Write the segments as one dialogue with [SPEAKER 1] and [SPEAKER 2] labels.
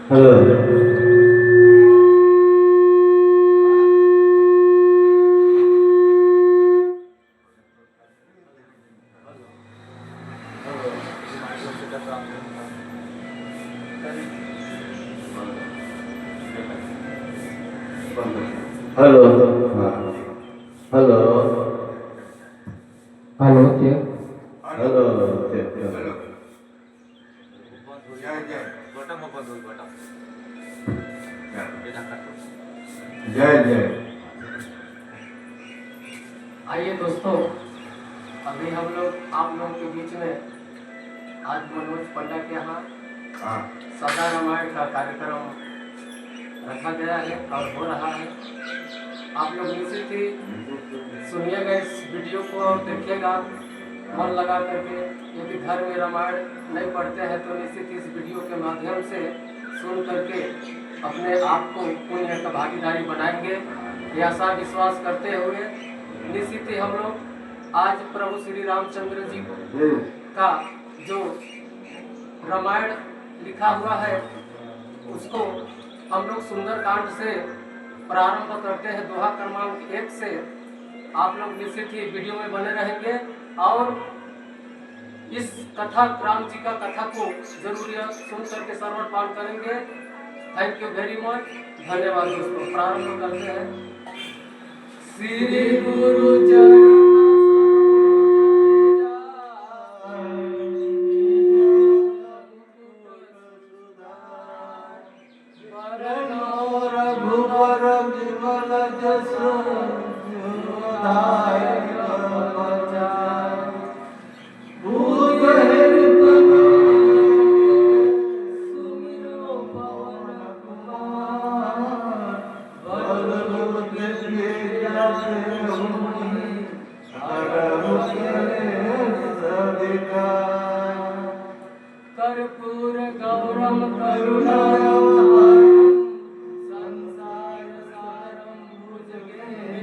[SPEAKER 1] Hello. Hello. हाँ। Hello.
[SPEAKER 2] Hello check.
[SPEAKER 1] Hello check hello. जय जय।
[SPEAKER 2] आइए दोस्तों, अभी हम लोग आप लोगों के बीच में आज मनोज पंडा के यहाँ सदा रामायण का कार्यक्रम रखा गया है और हो रहा है। आप लोग निश्चित ही सुनिएगा, इस वीडियो को और देखिएगा मन लगा करके। यदि घर में रामायण नहीं पढ़ते हैं तो निश्चित इस वीडियो के माध्यम से सुन करके अपने आप को पुण्य का भागीदारी बनाएंगे। ये आशा विश्वास करते हुए निश्चित ही हम लोग आज प्रभु श्री रामचंद्र जी का जो रामायण लिखा हुआ है उसको हम लोग सुंदरकांड से प्रारंभ करते हैं। दोहा क्रमांक 1 से आप लोग निश्चित ही वीडियो में बने रहेंगे और इस कथा राम जी का कथा को जरूर सुन करके श्रवण पाठ करेंगे। थैंक यू वेरी मच, धन्यवाद दोस्तों। प्रारंभ करते हैं। श्री गुरु
[SPEAKER 1] रघुवर विमल जसु
[SPEAKER 2] कर्पूर गौरम करुणा संसार सारम भुजगेन्द्रहारम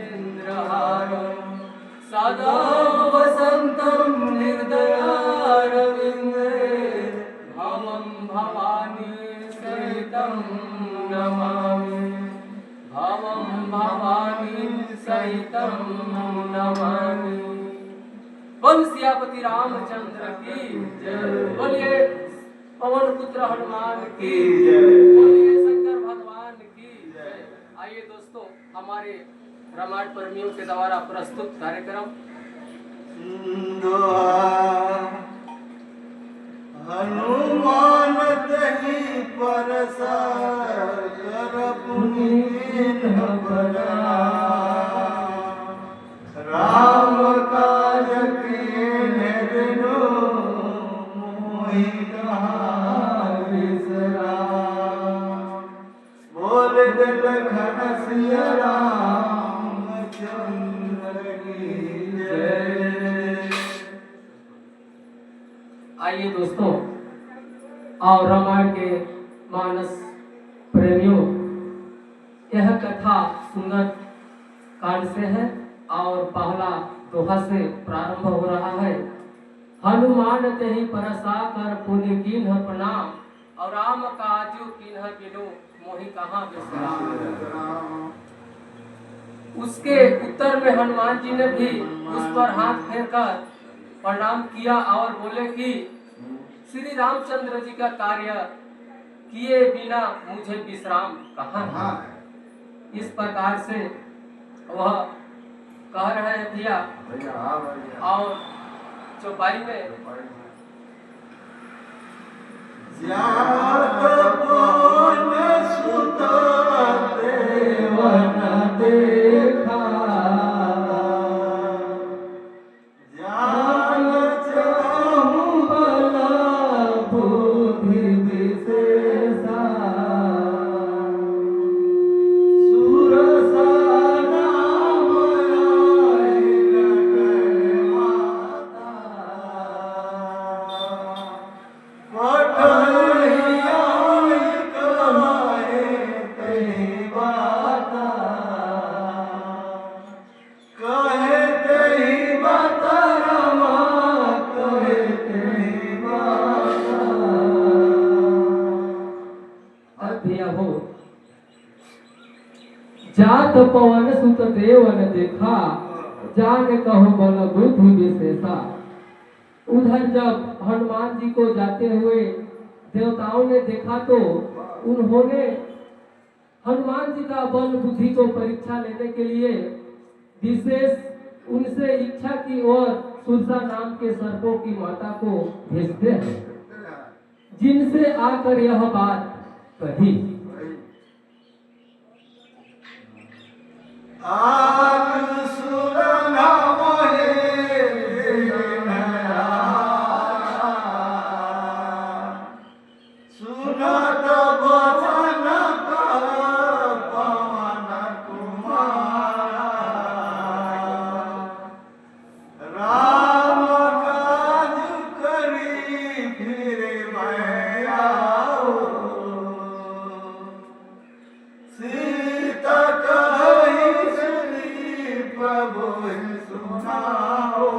[SPEAKER 2] सदा वसंतम हृदयारविंदे भवम भवानी सहितं नमामि। भवम भवानी सहितं नमामि। बोल सियापति रामचंद्र की जय। बोलिए पवन पुत्र हनुमान की जय। बोलिए शंकर भगवान की जय। आइए दोस्तों, हमारे रामायण प्रेमियों के द्वारा प्रस्तुत कार्यक्रम
[SPEAKER 1] हनुमान तहि परसा कर पुनीन बना राम काज कीन्ह बिनु मोहि कहाँ बिसरा। बोल दिल घन सिया रामचंद्र की जय।
[SPEAKER 2] आइए दोस्तों, और रामायण के मानस प्रेमियों, यह कथा सुंदर कांड से है और पहला दोहा से प्रारंभ हो रहा है। हनुमान तेहि परसा कर पुनि कीन्ह प्रणाम और राम काजु कीन्ह बिनु मोहि कहाँ बिसराम। उसके उत्तर में हनुमान जी ने भी उस पर हाथ फेरकर प्रणाम किया और बोले कि श्री रामचंद्र जी का कार्य किए बिना मुझे विश्राम कहाँ है। इस प्रकार से वह कह रहे हैं भैया। और चौपाई में देखा
[SPEAKER 3] जात पवन सुत देवन देखा, जान कहो बल बुद्धि विशेषा। उधर जब हनुमान जी को जाते हुए देवताओं ने देखा तो उन्होंने हनुमान जी का बल बुद्धि को परीक्षा लेने के लिए विशेष उनसे इच्छा की और सुरसा नाम के सर्पों की माता को भेजते हैं, जिनसे आकर यह बात कही।
[SPEAKER 1] आज सुरना मोहे सुनत बचन कर पवन कुमारा, राम काज करी फिर मैं आओ, सीता कही सुनी प्रभु ही सुनाओ,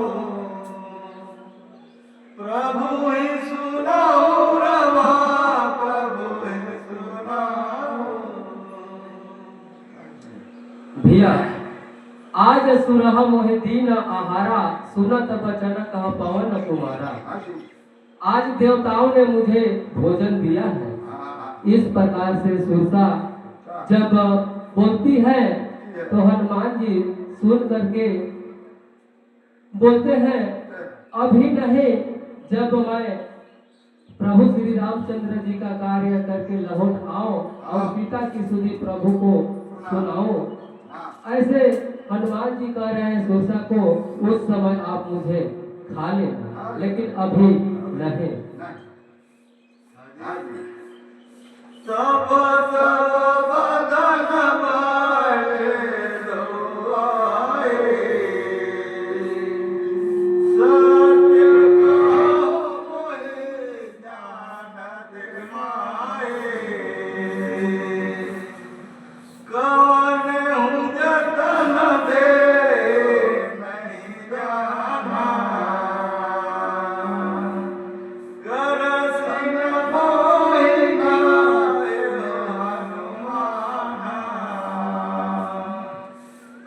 [SPEAKER 1] प्रभु ही सुनाओ रमा, प्रभु ही सुनाओ।
[SPEAKER 3] भैया आज सुरह मोहे दीन आहारा, सुनत बचन कह पवन कुमारा। आज देवताओं ने मुझे भोजन दिया है। इस प्रकार से सुरसा जब बोलती है तो हनुमान जी सुन करके बोलते हैं, अभी नहीं, जब मैं प्रभु श्री रामचंद्र जी का कार्य करके लौट आऊं और सीता की सुधि प्रभु को सुनाऊं। ऐसे हनुमान जी कह रहे हैं सुरसा को, उस समय आप मुझे खा लेना, लेकिन अभी नहीं।
[SPEAKER 1] तब तब बदन बाले दोआए, सत्य कहो मोहे ज्ञान दिमाए, कवन हूँ जतन दे नहीं जाना, करसिन मोहि गायो हनुमाना,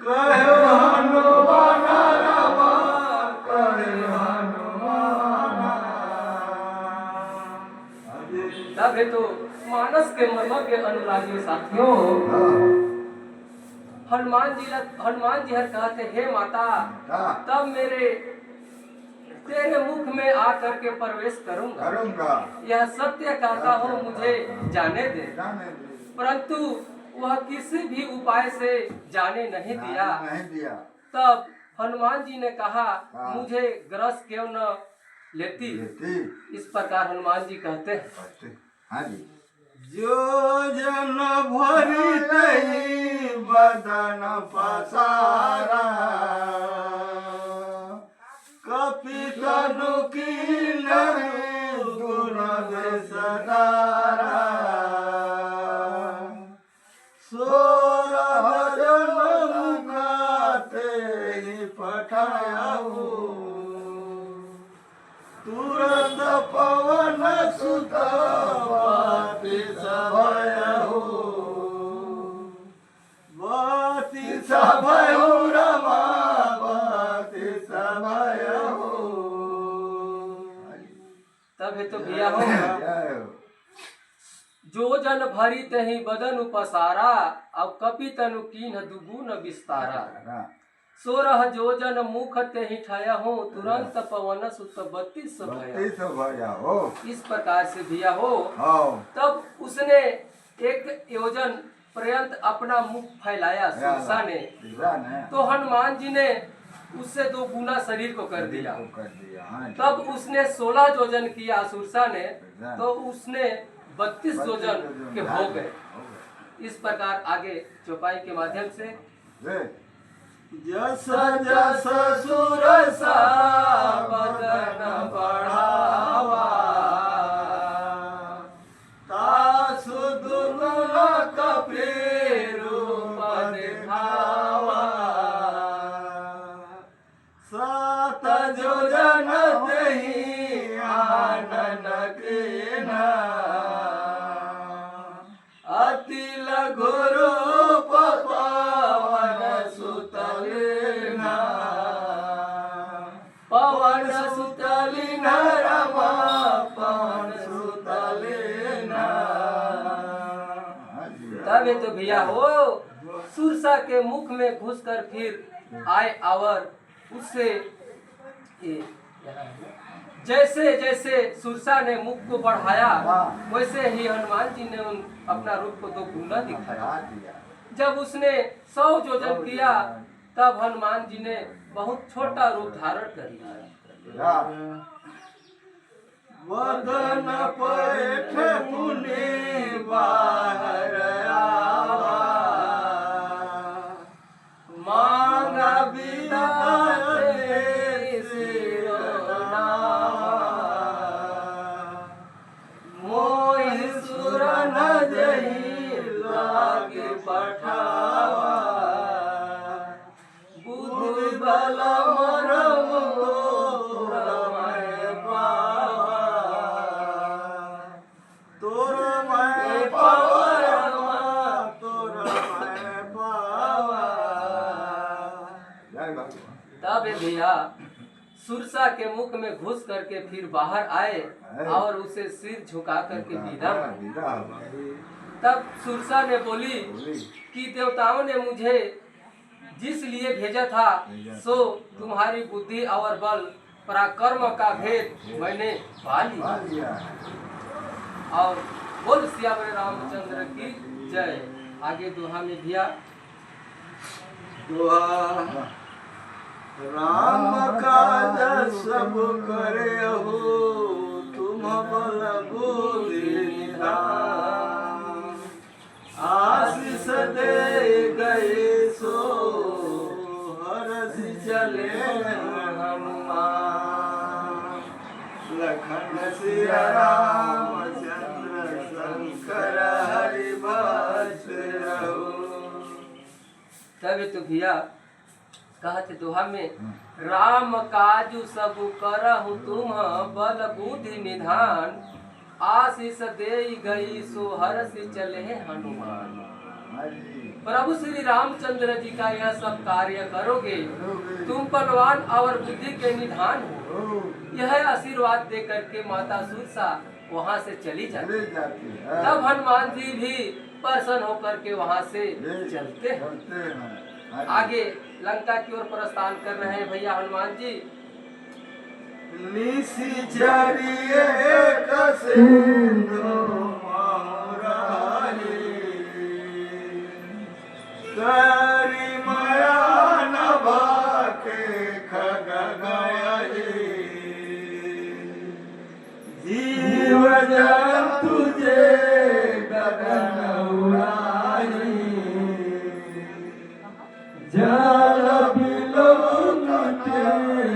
[SPEAKER 1] कहो हनुमान रमा, कहो हनुमाना।
[SPEAKER 3] तब है तो मानस के मर्म के अनुरागी साथियों, हनुमान जी हर कहते, हे माता, तब मेरे तेरे मुख में आकर के प्रवेश करूंगा। यह सत्य कहता हूँ, मुझे जाने दे। परंतु वह किसी भी उपाय से जाने नहीं दिया। तब हनुमान जी ने कहा, मुझे ग्रस क्यों न लेती। इस प्रकार हनुमान जी कहते हैं,
[SPEAKER 1] जो जन भरी तही बदन पसारा, कपि तनु कीन गुण बेसदारा, सोरह जन मुखाते ही पठायाहू, तुरंत पवन सुत बाति सभयहु, बाति सभयहु रमा, बाति सभयहु।
[SPEAKER 3] तब है तो भैया हो, जो जन भरी तही बदन उपसारा, अब कपि तनु कीन्ह दुगुन विस्तारा। 16 जोजन मुख ते ही ठाया हो, तुरंत पवन सुत 32 भया हो। इस प्रकार से दिया हो। तब उसने 1 योजन पर्यंत अपना मुख फैलाया सुरसा ने, तो हनुमान जी ने उससे 2 गुना शरीर को कर दिया। तब उसने 16 जोजन किया सुरसा ने, तो उसने 32 जोजन के हो गए। इस प्रकार आगे चौपाई के माध्यम से
[SPEAKER 1] जस जस सुरसा बदन बढ़ावा, तासु दुगुन कपि रूप दिखावा, 7 जोजन तेहि आनन कीन्हा, अति लघु रूप
[SPEAKER 3] तबे तो भैया हो सुरसा के मुख में घुसकर फिर आए और उससे जैसे जैसे सुरसा ने मुख को बढ़ाया वैसे ही हनुमान जी ने अपना रूप को 2 गुना दिखाया। जब उसने 100 योजन किया तब हनुमान जी ने बहुत छोटा रूप धारण कर लिया।
[SPEAKER 1] वदन पैठ मुनि बाहर आवा, मांगा विदाते सिरोनावा, मोहि सुर न जहि लागे पठावा, बुद्धि बल मरम तोर मैं पावा, तोर मैं पावा, तोर मैं पावा।
[SPEAKER 3] तब भैया सुरसा के मुख में घुस करके फिर बाहर आए और उसे सिर झुका करके विदा मांगी। तब सुरसा ने बोली कि देवताओं ने मुझे जिस लिए भेजा था सो तुम्हारी बुद्धि और बल पराक्रम का भेद मैंने पा लिया। और बोल सियावर रामचंद्र की जय। आगे दोहा में भैया
[SPEAKER 1] दुआ राम काज सब करे हो, तुम बल बुद्धि निधान, आशीष दे गए सो हरसि चले हनुमान, लखन सिया रामचंद्र शंकर हरि बस रहो।
[SPEAKER 3] तब तो भैया कहते दोहा में राम काजू सब करहु तुम बल बुद्धि निधान, आशीष दे गई सो हरसि चले हनुमान। प्रभु श्री रामचंद्र जी का यह सब कार्य करोगे, तुम बलवान और बुद्धि के निधान हो। यह आशीर्वाद दे करके माता सुरसा वहाँ से चली जाती। तब हनुमान जी भी प्रसन्न होकर के वहाँ से चलते हैं। आगे लंका की ओर प्रस्थान कर रहे हैं भैया हनुमान जी।
[SPEAKER 1] निसी चरिए कसिंधु माहुराही, करी माया नभा के खग गयहि, जीव जंतु जे गगन उड़ाही, जल बिलो कटे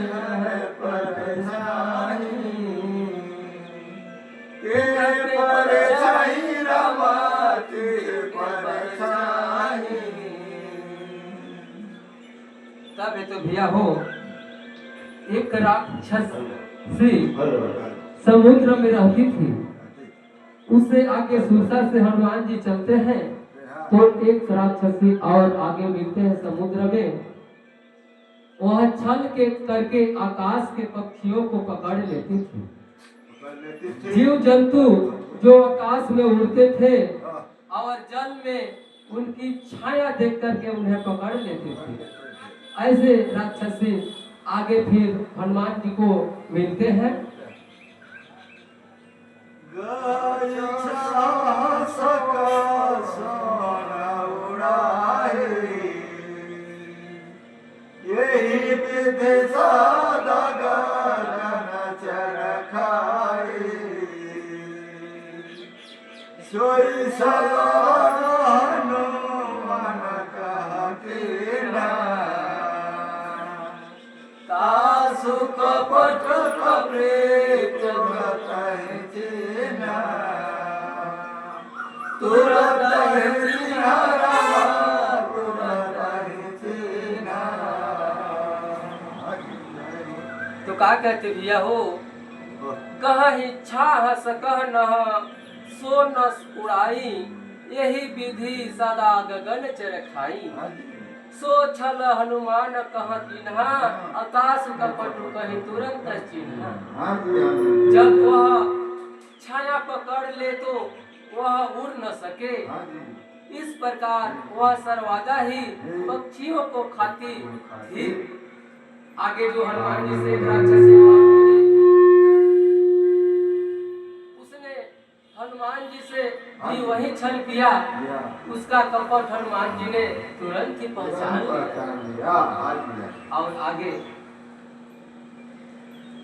[SPEAKER 1] है परछाई, के परछाई रमा के परछाई।
[SPEAKER 3] तब है तो भैया हो एक राक्षस सी समुद्र में रहती थी। उससे आगे सुरसा से हनुमान जी चलते हैं तो एक राक्षसी और आगे मिलते हैं समुद्र में। वह छल के करके आकाश के पक्षियों को पकड़ लेती थी। जीव जंतु जो आकाश में उड़ते थे और जल में उनकी छाया देख करके उन्हें पकड़ लेती थी। ऐसे राक्षसी आगे फिर हनुमान जी को मिलते हैं।
[SPEAKER 1] यही विधि सादा गगन चरखाई, सोई सलाहनु मन कहती ना, तासु कपट कपृत गतहि चीना, तुरत ही चीना रमा, तुरत ही चीना।
[SPEAKER 3] तो का कहते भैया हो कह इच्छा सकह न सो न उड़ाई, यही विधि सदा गगन चरखाई। सो छल हनुमान कह किन्हा, आकाश कपट कहीं तुरंत चिन्हा। जब वह छाया पकड़ ले तो वह उड़ न सके, इस प्रकार वह सर्वदा ही पक्षियों को खाती थी। आगे जो हनुमान जी से एक राक्षसी मार मिली, उसने हनुमान जी से भी वही छल किया। उसका कपट हनुमान जी ने तुरंत ही पहचान लिया। और आगे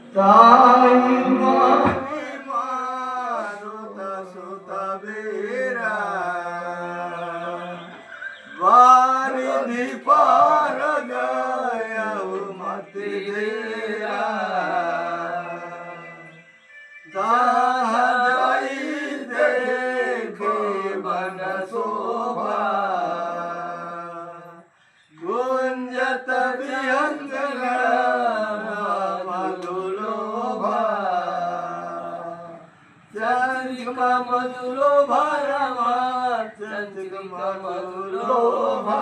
[SPEAKER 1] ताई मारी मारुत सुत बीरा वारिधि पार गया मति देरा जाई देखे बन शोभा गुंजत विहंगना चंद्रिका मधुलोभा रमा चंद्रिका मधुलोभा।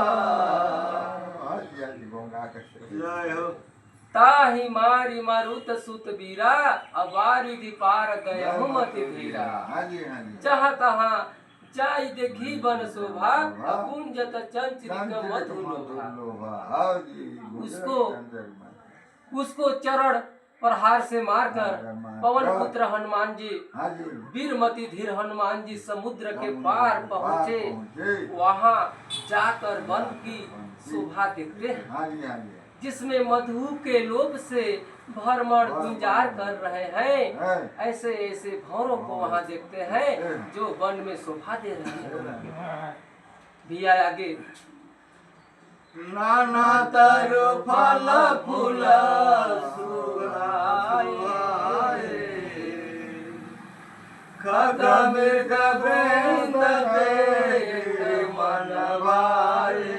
[SPEAKER 1] जय हो।
[SPEAKER 3] ताहि मारी मारुत सुत बीरा अबारिधि पार गयहु मति धीरा। जहाँ तहाँ जाई देखी बन शोभा अकुंजत चंचरिक मधुलोभा। उसको चरण प्रहार से मारकर पवन पुत्र हनुमान जी वीरमती धीर हनुमान जी समुद्र के पार पहुँचे। वहाँ जाकर वन की शोभा देखते हैं जिसमें मधु के लोभ से भरमर गुंजार कर रहे हैं। ऐसे ऐसे भौरों को वहाँ देखते हैं जो वन में शोभा दे रहे हैं। भैया आगे
[SPEAKER 1] नाना तरु फल फूल सुहाए खग मृग वृंद देख मन भाए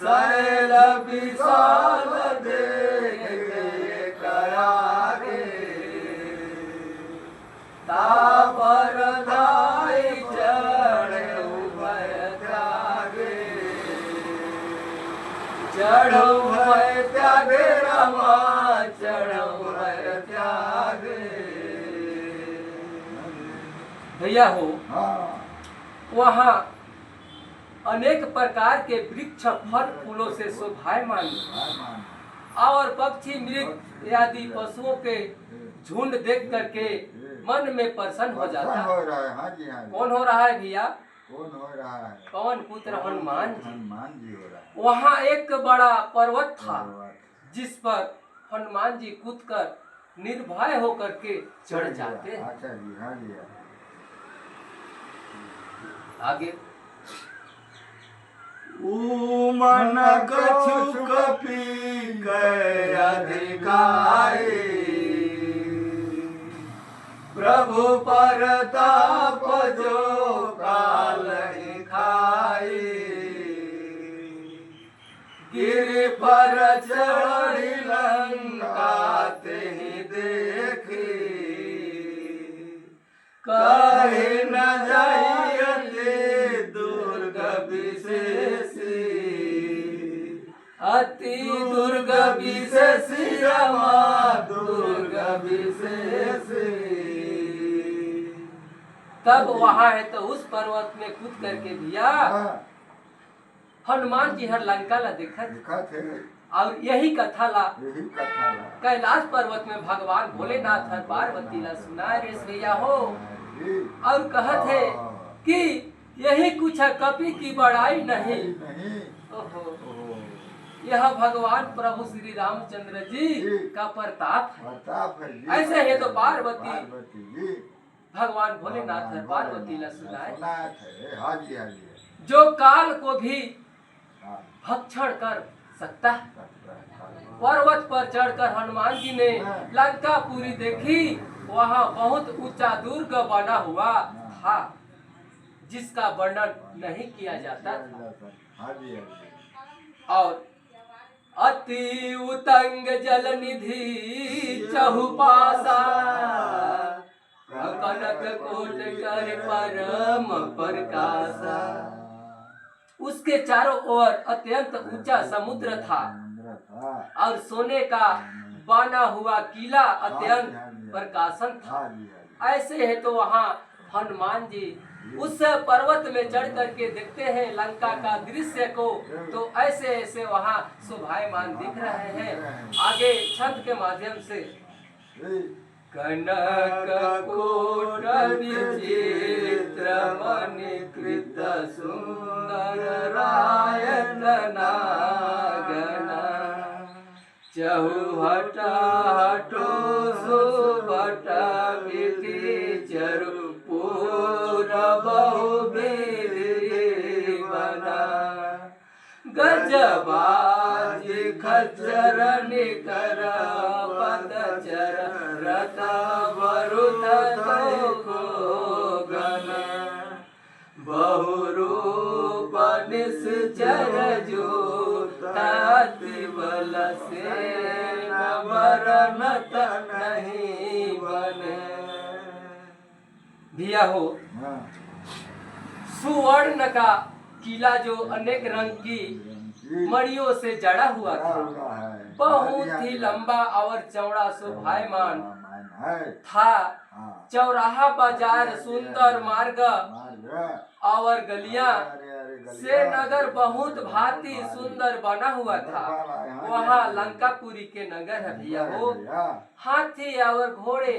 [SPEAKER 1] शैल विशाल देख आगे तापर धाय चढ़े चढ़ो है त्यागे रमा चढ़ो है त्यागे।
[SPEAKER 3] भैया हो वहाँ अनेक प्रकार के वृक्ष फल फूलों से शोभायमान और पक्षी मृग आदि पशुओं के झुंड देख करके मन में प्रसन्न हो जाता है। कौन हो रहा है भैया?
[SPEAKER 1] कौन हो रहा है?
[SPEAKER 3] पवन पुत्र हनुमान जी।
[SPEAKER 1] हनुमान जी हो रहा है।
[SPEAKER 3] वहाँ एक बड़ा पर्वत था जिस पर हनुमान जी कूदकर निर्भय होकर के चढ़ जाते हैं।
[SPEAKER 1] अच्छा जी, हाँ जी।
[SPEAKER 3] आगे
[SPEAKER 1] मन कछु कपि कै अधिकाई प्रभु परताप जो काल खाई गिरि पर चढ़ी लंका तेहि देखी कहीं न जाइए दुर्ग विशेषी
[SPEAKER 3] अति
[SPEAKER 1] दुर्ग विशेषी रमा दुर्ग विशेषी।
[SPEAKER 3] तब वहाँ है तो उस पर्वत में कूद करके भैया हनुमान जी हर लंका ला देखा
[SPEAKER 1] थे
[SPEAKER 3] और यही कथा ला कैलाश पर्वत में भगवान भोलेनाथ हर पार्वती ला सुनाए रे भैया हो। और कहत है कि यही कुछ है कपि की बड़ाई नहीं। ओहो, यह भगवान प्रभु श्री रामचंद्र जी का प्रताप है। ऐसे है तो पार्वती भगवान भोलेनाथ हर पार्वती ला सुनाए जो काल को भी भक्षण कर सकता है। पर्वत पर चढ़कर हनुमान जी ने लंका पूरी देखी। वहाँ बहुत ऊंचा दुर्ग बना हुआ था जिसका वर्णन नहीं किया जाता था। और अति उतंग जल निधि चहुपासा कनक कोट कर परम प्रकाशा। उसके चारों ओर अत्यंत ऊंचा समुद्र था और सोने का बना हुआ किला अत्यंत प्रकाशन था। ऐसे है तो वहाँ हनुमान जी उस पर्वत में चढ़ करके देखते हैं लंका का दृश्य को, तो ऐसे ऐसे वहाँ शोभायमान दिख रहे हैं। आगे छंद के माध्यम से कनक कोट विचित्र मणिकृत सुंदर रायतना गना चहुहट हटो सुभट विधि चरु पूर बहु बना गजबाज खच्चर निकर पदचर रत वरुद को गन बहुरूप निश्चर जो ताति बल से नवरनत नहीं बने। भैया हो, सुवर्ण का किला जो अनेक रंग की मणियों से जड़ा हुआ था, बहुत ही लंबा और चौड़ा शोभायमान था। चौराहा बाजार सुंदर मार्ग और गलियां से नगर बहुत भांति सुंदर बना हुआ था। वहाँ लंकापुरी के नगर है भैया हो। हाथी और घोड़े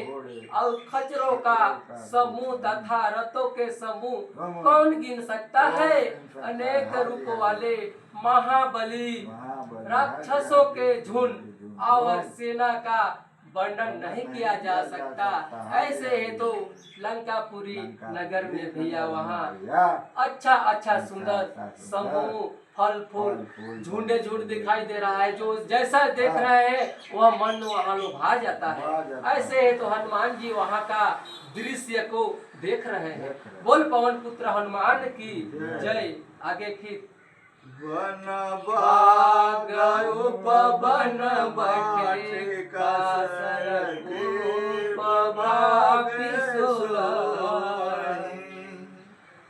[SPEAKER 3] और खच्चरों का समूह तथा रथों के समूह कौन गिन सकता है। अनेक रूप वाले महाबली राक्षसों के झुंड और सेना का वर्णन नहीं किया जा सकता। ऐसे है तो लंकापुरी नगर में भैया वहाँ अच्छा अच्छा सुंदर समूह फल फूल झुंडे झुंड दिखाई दे रहा है। जो जैसा देख रहे हैं वह मन वहाँ लुभा जाता है। ऐसे है तो हनुमान जी वहाँ का दृश्य को देख रहे हैं। बोल पवन पुत्र हनुमान की जय। आगे फिर
[SPEAKER 1] वन बाग उपवन बटिका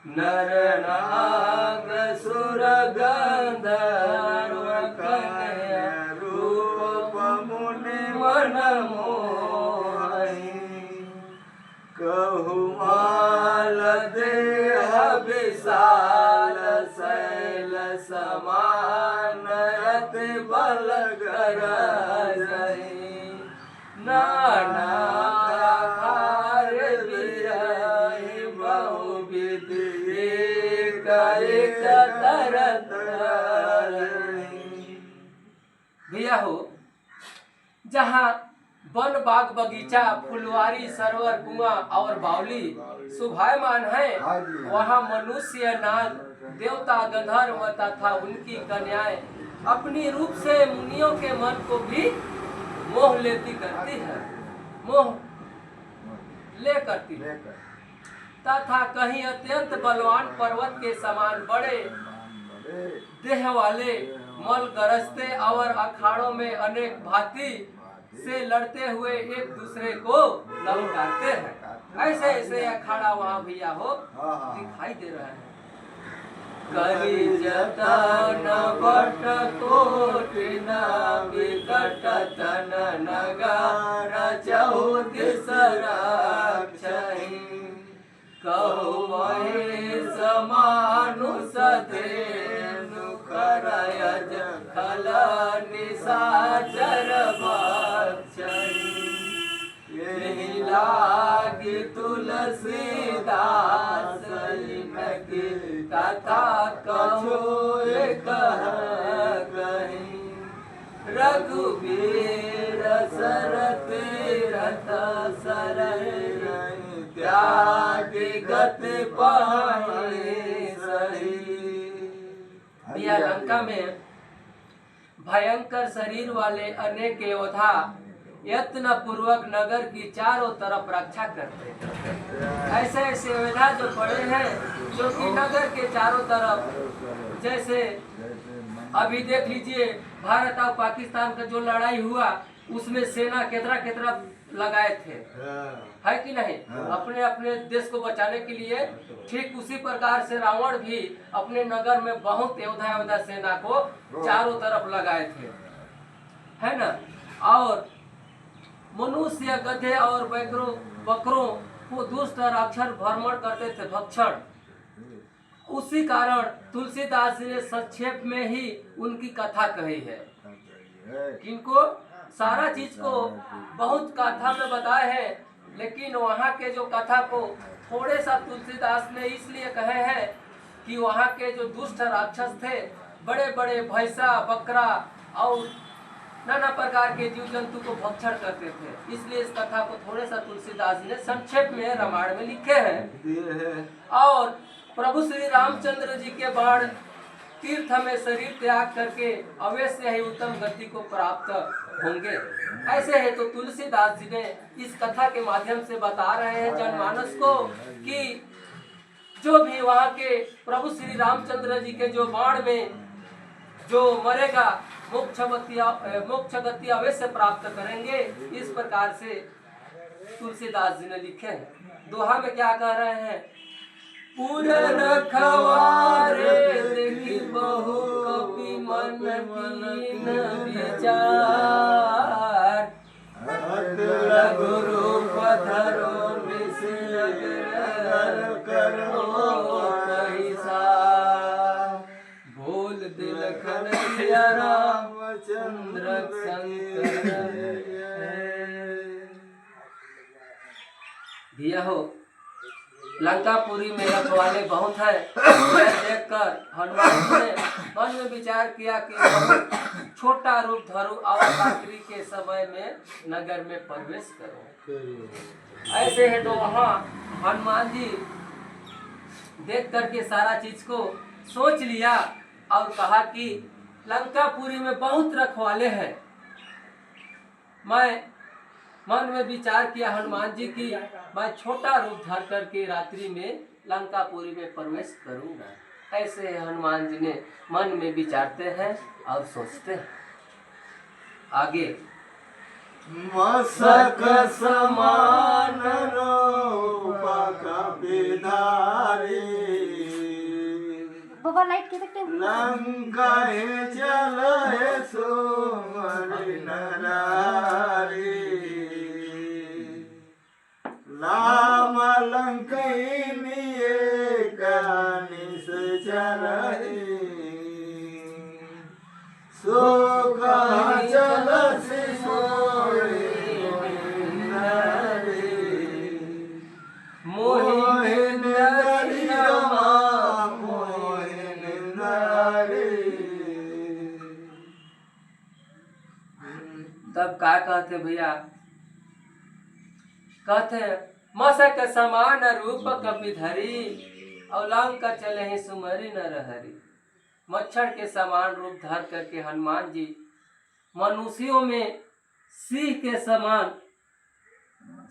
[SPEAKER 1] नर नाग सुर गंधर्व कन्या रूप मुनि मन मोहि कहु माल देह विशाल शैल समान अति बल गरजहि नाना आकार बिरहि बहुविध एक एक तरत
[SPEAKER 3] भैया हो, जहाँ वन बाग बगीचा फुलवारी सरोवर कुआं और बावली शोभायमान है, वहाँ मनुष्य नाग देवता गंधर्व तथा उनकी कन्याएं अपनी रूप से मुनियों के मन को भी मोह लेती करती है, मोह ले करती है तथा कहीं अत्यंत बलवान पर्वत के समान बड़े देह वाले मल गरजते और अखाड़ों में अनेक भांति से लड़ते हुए एक दूसरे को ललकारते हैं। ऐसे ऐसे अखाड़ा वहाँ भैया हो दिखाई दे रहा है। करी जतन बट कोटिन विकट तन नगार चौदिस राक्षहि कहु महेश मानुष धेनु करयज खल निशाचर भक्षहि यही लागी तुलसीदास इनकी कथा कहो कहीं रघुवीर सरति रथ सरय त्याग गति पाहि सही। यह लंका में भयंकर शरीर वाले अनेक योद्धा यत्न पूर्वक नगर की चारों तरफ रक्षा करते हैं। ऐसे ऐसे योद्धा जो पड़े हैं जो कि नगर के चारों तरफ, जैसे अभी देख लीजिए भारत और पाकिस्तान का जो लड़ाई हुआ उसमें सेना कितना लगाए थे, है कि नहीं, अपने अपने देश को बचाने के लिए। ठीक उसी प्रकार से रावण भी अपने नगर में बहुत योद्धा सेना को चारों तरफ लगाए थे, है ना। और मनुष्य गधे और बकरों वो दुष्ट और अक्षर भ्रमण करते थे, भक्षण। उसी कारण तुलसीदास जी ने संक्षेप में ही उनकी कथा कही है। किनको सारा चीज को बहुत कथा में बताए हैं, लेकिन वहाँ के जो कथा को थोड़े सा तुलसीदास ने इसलिए कहे हैं कि वहाँ के जो दुष्ट राक्षस थे, बड़े बड़े भैंसा बकरा और नाना प्रकार के जीव जंतु को भक्षण करते थे, इसलिए इस कथा को थोड़े सा तुलसीदास जी ने संक्षेप में रामायण में लिखे हैं। और प्रभु श्री रामचंद्र जी के बाण तीर्थ में शरीर त्याग करके अवश्य ही उत्तम गति को प्राप्त होंगे। ऐसे है तो तुलसीदास जी ने इस कथा के माध्यम से बता रहे हैं जनमानस को कि जो भी वहाँ के प्रभु श्री रामचंद्र जी के जो बाण में जो मरेगा मोक्ष गति अवश्य प्राप्त करेंगे। इस प्रकार से तुलसीदास जी ने लिखे हैं। दोहा में क्या कह रहे हैं? पुर रखवारे देखी बहु कपि मन कीन विचार, गुरु पधरो करो कैसा, बोल दिल खन रामचंद्र दिया हो। लंकापुरी में रखवाले बहुत है। देखकर हनुमान जी ने मन में विचार किया कि बहुत छोटा रूप धरू और रात्रि के समय में नगर में प्रवेश करो। ऐसे है तो वहाँ हनुमान जी देख करके सारा चीज को सोच लिया और कहा कि लंकापुरी में बहुत रखवाले हैं। मैं मन में विचार किया हनुमान जी की मैं छोटा रूप धर करके रात्रि में लंकापुरी में प्रवेश करूंगा। ऐसे हनुमान जी ने मन में विचारते हैं और सोचते हैं। आगे
[SPEAKER 1] मसक समान रूप कपिधारी,
[SPEAKER 4] बाबा लाइट के सकते
[SPEAKER 1] लंका चले सुमरि नरारी, राम लंकैनिये कानिस चलहि, सुख चलसि सोई नारी, मोहिन दरिया मोहिन नारी।
[SPEAKER 3] तब क्या कहते भैया? कहते मसक समान रूप कपिधरी, और लंका चले ही सुमरि नरहरि। मच्छर के समान रूप धर करके हनुमान जी मनुष्यों में सिंह के समान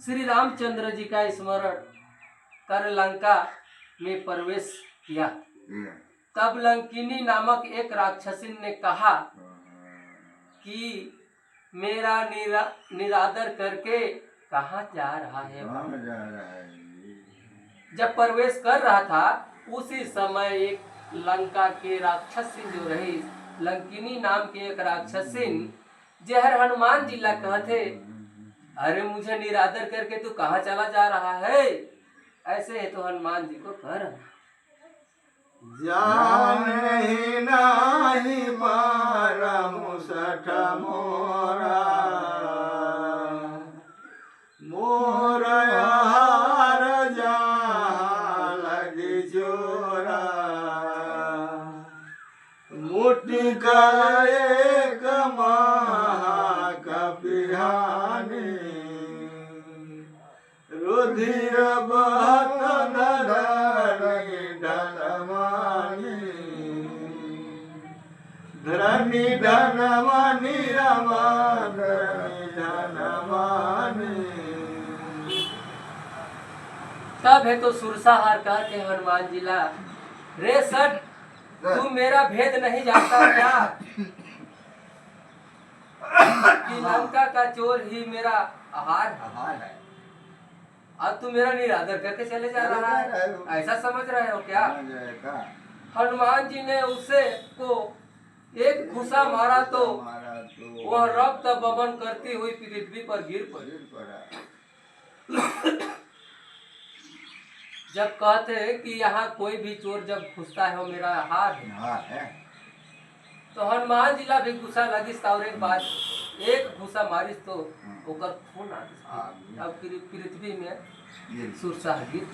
[SPEAKER 3] श्री रामचंद्र जी का स्मरण कर लंका में प्रवेश किया। तब लंकिनी नामक एक राक्षसी ने कहा कि मेरा निरादर करके कहाँ जा रहा है? जब प्रवेश कर रहा था उसी समय एक लंका के राक्षसी जो रही लंकिनी नाम के एक राक्षसी जहर हनुमान जी ला कहते, अरे मुझे निरादर करके तू कहाँ चला जा रहा है? ऐसे है तो हनुमान जी को कह रहा
[SPEAKER 1] जाने नाही मारा मुसठ मोरा, मोरा हार जहाँ लगी जोरा, मुट्ठी का एक महाकपिहानी, रुधिर बहत धरणी धनमानी, धरणी धनमानी रमा धरणी धनमानी।
[SPEAKER 3] तब है तो सुरसाहार कहते हनुमान जी ला, रे सट तू मेरा भेद नहीं जानता क्या? कि लंका का चोर ही मेरा आहार है, अब तू मेरा निरादर करके चले जा रहा है, ऐसा समझ रहे हो क्या? हनुमान जी ने उसे को एक घुसा मारा तो वह रक्त बमन करती हुई पृथ्वी पर गिर पड़ी। जब कहते हैं कि यहाँ कोई भी चोर जब घुसता है वो मेरा हार है,
[SPEAKER 1] हाँ है
[SPEAKER 3] तो हनुमान जिला भी गुस्सा लगिस और एक बात एक घुसा मारिस तो ओकर खून आ अब पृथ्वी में
[SPEAKER 1] ये
[SPEAKER 3] सुरसा गिर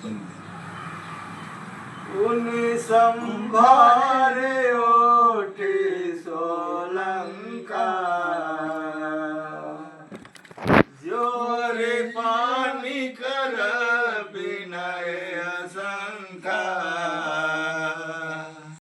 [SPEAKER 1] उन संभारे ओठी सोलंका जोरे पानी कर बिनय